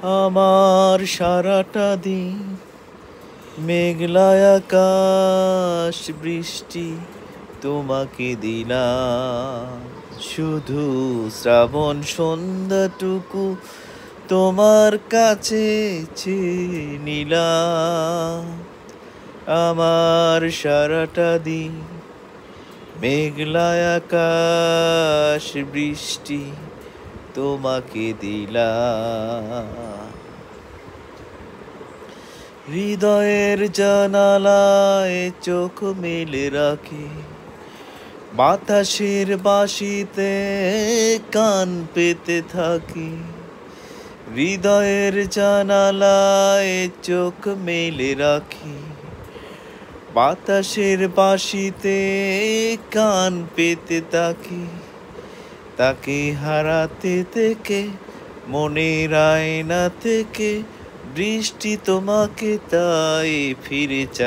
আমার সারাটা দিন মেঘলা আকাশ বৃষ্টি তোমাকে দিলাম, শুধু শ্রাবণ সন্ধ্যাটুকু তোমার কাছে চেয়ে নিলাম। আমার সারাটা দিন মেঘলা আকাশ বৃষ্টি তোমাকে দিলাম। হৃদয়ের জানালায় চোখ মেলে রাখি, বাতাসের বাঁশিতে কান পেতে থাকি। হৃদয়ের জানালায় চোখ মেলে রাখি, বাতাসের বাঁশিতে কান পেতে থাকি। তাকে হারাতে থেকে মনের আয়না থেকে বৃষ্টি তোমাকে তাই ফিরে চায়।